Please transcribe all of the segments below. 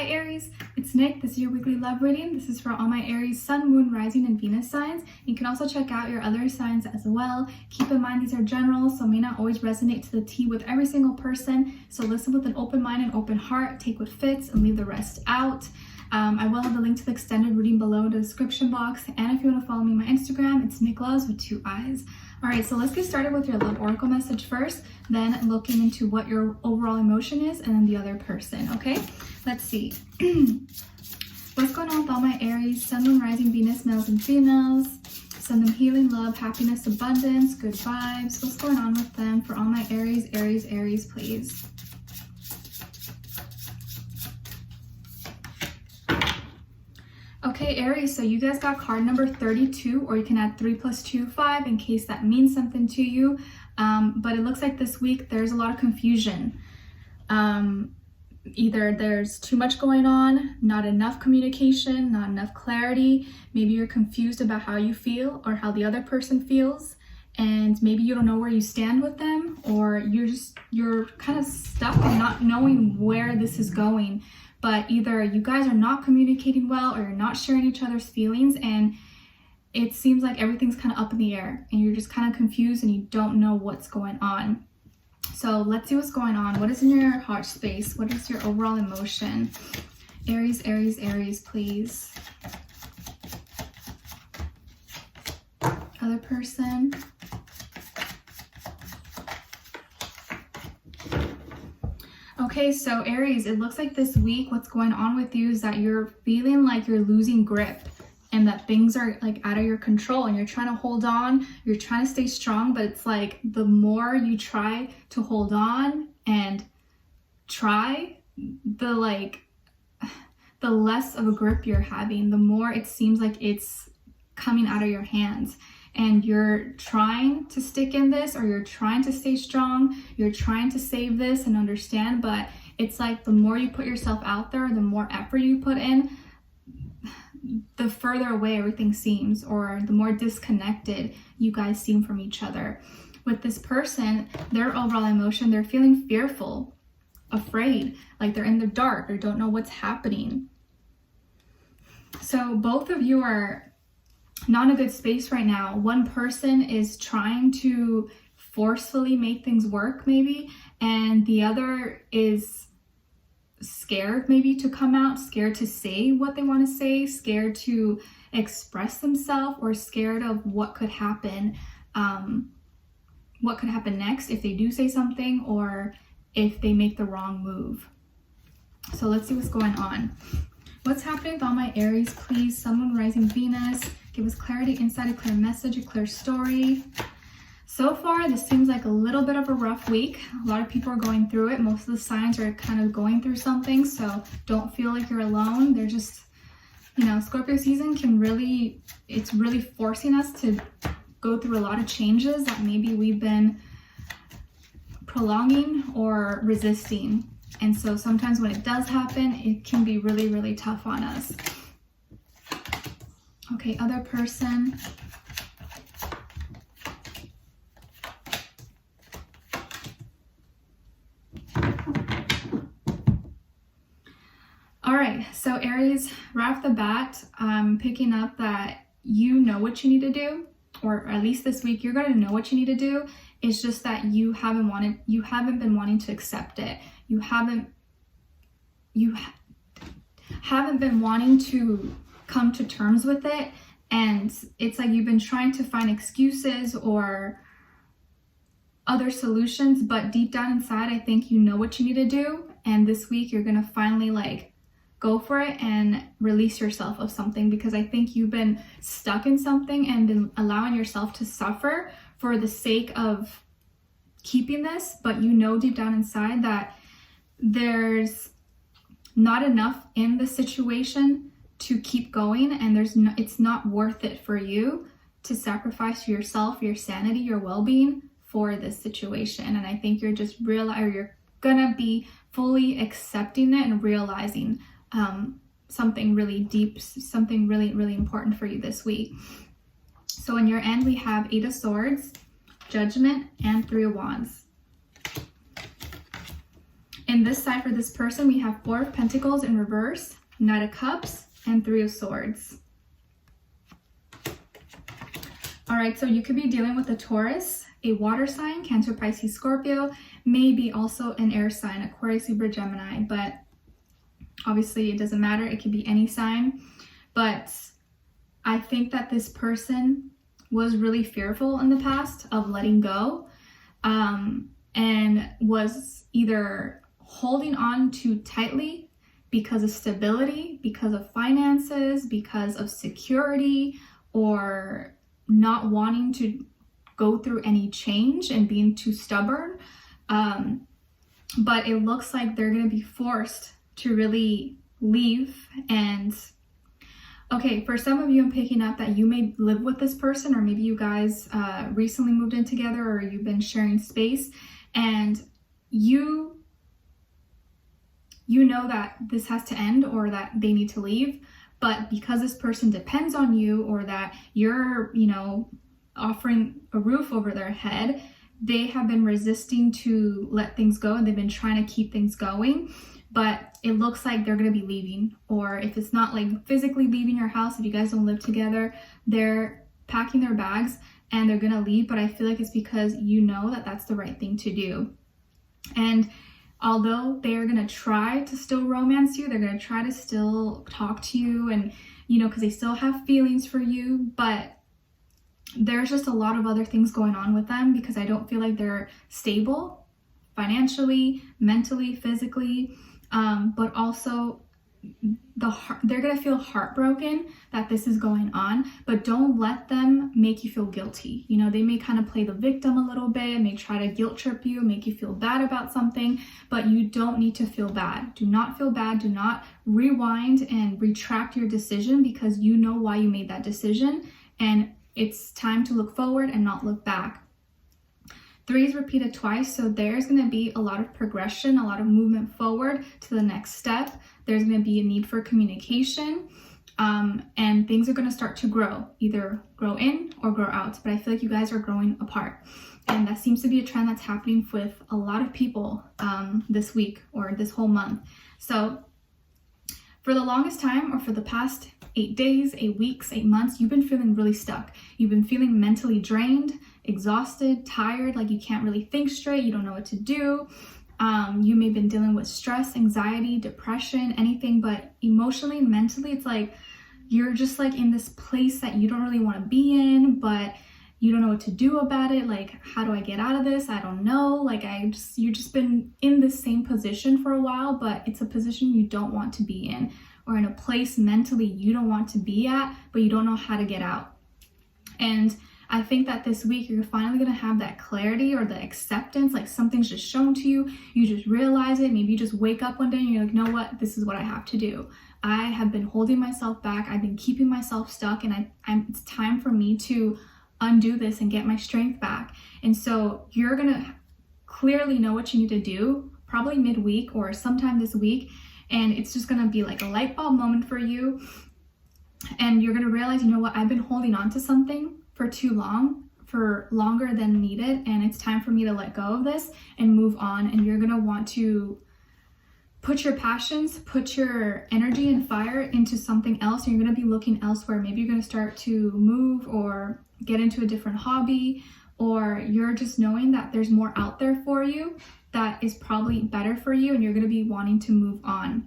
Hi Aries, it's Nick. This is your weekly love reading. This is for all my Aries, Sun, Moon, Rising, and Venus signs. You can also check out your other signs as well. Keep in mind these are general, so may not always resonate to the T with every single person. So listen with an open mind and open heart, take what fits and leave the rest out. I will have the link to the extended reading below in the description box. And if you want to follow me on my Instagram, it's NicLoves with 2 eyes. Alright, so let's get started with your love oracle message first, then looking into what your overall emotion is, and then the other person, okay? Let's see. What's going on with all my Aries, Sun, Moon, Rising, Venus, males and females? Send them healing, love, happiness, abundance, good vibes. What's going on with them for all my Aries, Aries, Aries, please? Okay, Aries, so you guys got card number 32, or you can add 3 + 2, 5 in case that means something to you. But it looks like this week there's a lot of confusion. Either there's too much going on, not enough communication, not enough clarity. Maybe you're confused about how you feel or how the other person feels. And maybe you don't know where you stand with them, or you're kind of stuck and not knowing where this is going. But either you guys are not communicating well, or you're not sharing each other's feelings, and it seems like everything's kind of up in the air and you're just kind of confused and you don't know what's going on. So let's see what's going on. What is in your heart space? What is your overall emotion? Aries, Aries, Aries, please. Other person. Okay, so Aries, it looks like this week what's going on with you is that you're feeling like you're losing grip and that things are like out of your control, and you're trying to hold on, you're trying to stay strong, but it's like the more you try to hold on and try, the less of a grip you're having, the more it seems like it's coming out of your hands. And you're trying to stick in this, or you're trying to stay strong, you're trying to save this and understand, but it's like the more you put yourself out there, the more effort you put in, the further away everything seems, or the more disconnected you guys seem from each other. With this person, their overall emotion, they're feeling fearful, afraid, like they're in the dark or don't know what's happening. So both of you are not in a good space right now. One person is trying to forcefully make things work maybe, and the other is scared maybe to come out, scared to say what they want to say, scared to express themselves, or scared of what could happen next if they do say something, or if they make the wrong move. So let's see what's going on. What's happening with all my Aries, please? Sun, Moon, Rising, Venus. Give us clarity, insight, a clear message, a clear story. So far, this seems like a little bit of a rough week. A lot of people are going through it. Most of the signs are kind of going through something, so don't feel like you're alone. They're just, you know, Scorpio season it's really forcing us to go through a lot of changes that maybe we've been prolonging or resisting. And so sometimes when it does happen, it can be really, really tough on us. Okay, other person. All right, so Aries, right off the bat, I'm picking up that you know what you need to do, or at least this week you're going to know what you need to do. It's just that you haven't been wanting to accept it. You haven't been wanting to come to terms with it, and it's like you've been trying to find excuses or other solutions, but deep down inside I think you know what you need to do, and this week you're gonna finally like go for it and release yourself of something, because I think you've been stuck in something and been allowing yourself to suffer for the sake of keeping this, but you know deep down inside that there's not enough in the situation to keep going, and it's not worth it for you to sacrifice yourself, your sanity, your well-being for this situation. And I think you're just you're gonna be fully accepting it and realizing something really deep, something really, really important for you this week. So in your end, we have 8 of Swords, Judgment, and 3 of Wands. In In this side for this person, we have 4 of Pentacles in reverse, Knight of Cups, and 3 of Swords. All right, so you could be dealing with a Taurus, a water sign, Cancer, Pisces, Scorpio, maybe also an air sign, Aquarius, Libra, Gemini, but obviously it doesn't matter. It could be any sign. But I think that this person was really fearful in the past of letting go, and was either holding on too tightly because of stability, because of finances, because of security, or not wanting to go through any change and being too stubborn. But it looks like they're going to be forced to really leave. And okay, for some of you, I'm picking up that you may live with this person, or maybe you guys recently moved in together, or you've been sharing space, and you know that this has to end, or that they need to leave. But because this person depends on you, or that you're, you know, offering a roof over their head, they have been resisting to let things go, and they've been trying to keep things going. But it looks like they're going to be leaving, or if it's not like physically leaving your house, if you guys don't live together, they're packing their bags and they're going to leave. But I feel like it's because you know that that's the right thing to do. And although they're going to try to still romance you, they're going to try to still talk to you, and, you know, because they still have feelings for you, but there's just a lot of other things going on with them, because I don't feel like they're stable financially, mentally, physically, but also they're going to feel heartbroken that this is going on. But don't let them make you feel guilty. You know, they may kind of play the victim a little bit, may try to guilt trip you, make you feel bad about something, but you don't need to feel bad. Do not feel bad. Do not rewind and retract your decision, because you know why you made that decision, and it's time to look forward and not look back. 3 is repeated twice, so there's going to be a lot of progression, a lot of movement forward to the next step. There's going to be a need for communication, and things are going to start to grow, either grow in or grow out. But I feel like you guys are growing apart, and that seems to be a trend that's happening with a lot of people this week or this whole month. So for the longest time, or for the past 8 days, 8 weeks, 8 months, you've been feeling really stuck. You've been feeling mentally drained, exhausted, tired, like you can't really think straight, you don't know what to do. You may have been dealing with stress, anxiety, depression, anything, but emotionally and mentally, it's like you're just like in this place that you don't really want to be in, but you don't know what to do about it. Like, how do I get out of this? I don't know. Like, you've just been in the same position for a while, but it's a position you don't want to be in, or in a place mentally you don't want to be at, but you don't know how to get out. And I think that this week you're finally going to have that clarity, or the acceptance, like something's just shown to you. You just realize it. Maybe you just wake up one day and you're like, you know what? This is what I have to do. I have been holding myself back. I've been keeping myself stuck, and it's time for me to undo this and get my strength back. And so you're going to clearly know what you need to do, probably midweek or sometime this week. And it's just going to be like a light bulb moment for you. And you're going to realize, you know what? I've been holding on to something for too long, for longer than needed, and it's time for me to let go of this and move on. And you're going to want to put your passions, put your energy and fire into something else, and you're going to be looking elsewhere. Maybe you're going to start to move or get into a different hobby, or you're just knowing that there's more out there for you that is probably better for you, and you're going to be wanting to move on.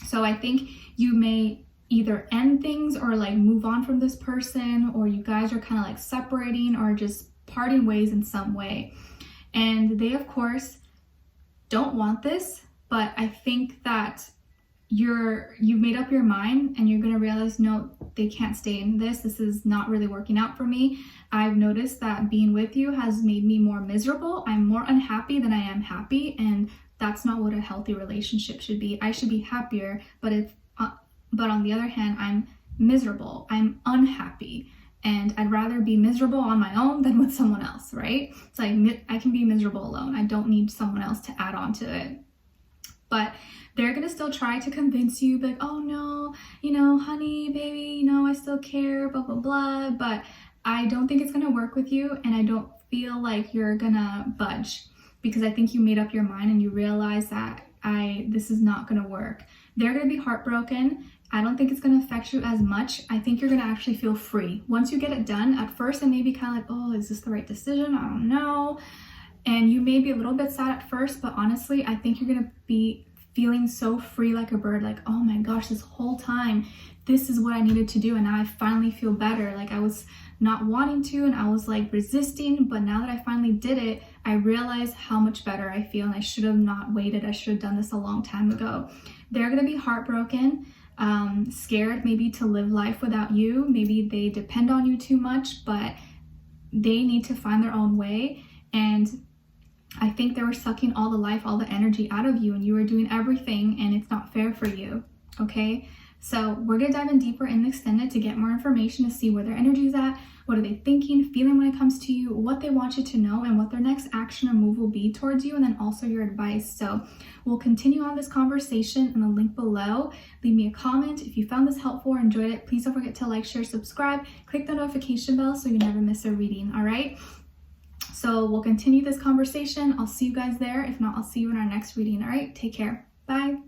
So I think you may either end things or like move on from this person, or you guys are kind of like separating or just parting ways in some way. And they, of course, don't want this, but I think that you've made up your mind, and you're going to realize, no, they can't stay in this. This is not really working out for me. I've noticed that being with you has made me more miserable. I'm more unhappy than I am happy, and that's not what a healthy relationship should be. I should be happier, but on the other hand, I'm miserable. I'm unhappy, and I'd rather be miserable on my own than with someone else, right? It's like I can be miserable alone. I don't need someone else to add on to it. But they're going to still try to convince you, like, oh no, you know, honey, baby, you know, I still care, blah, blah, blah. But I don't think it's going to work with you, and I don't feel like you're going to budge, because I think you made up your mind and you realize that this is not gonna work. They're gonna be heartbroken. I don't think it's gonna affect you as much. I think you're gonna actually feel free. Once you get it done, at first it may be kind of like, oh, is this the right decision? I don't know. And you may be a little bit sad at first, but honestly, I think you're gonna be feeling so free like a bird, like, oh my gosh, this whole time, this is what I needed to do, and now I finally feel better. Like, I was not wanting to, and I was like resisting, but now that I finally did it, I realized how much better I feel, and I should have not waited. I should have done this a long time ago. They're gonna be heartbroken, scared maybe to live life without you. Maybe they depend on you too much, but they need to find their own way. And I think they were sucking all the life, all the energy out of you, and you were doing everything, and it's not fair for you, okay? So we're gonna dive in deeper in the extended to get more information, to see where their energy is at, what are they thinking, feeling when it comes to you, what they want you to know, and what their next action or move will be towards you, and then also your advice. So we'll continue on this conversation in the link below. Leave me a comment if you found this helpful or enjoyed it. Please don't forget to like, share, subscribe, click the notification bell so you never miss a reading, all right? So we'll continue this conversation. I'll see you guys there. If not, I'll see you in our next reading, all right? Take care. Bye.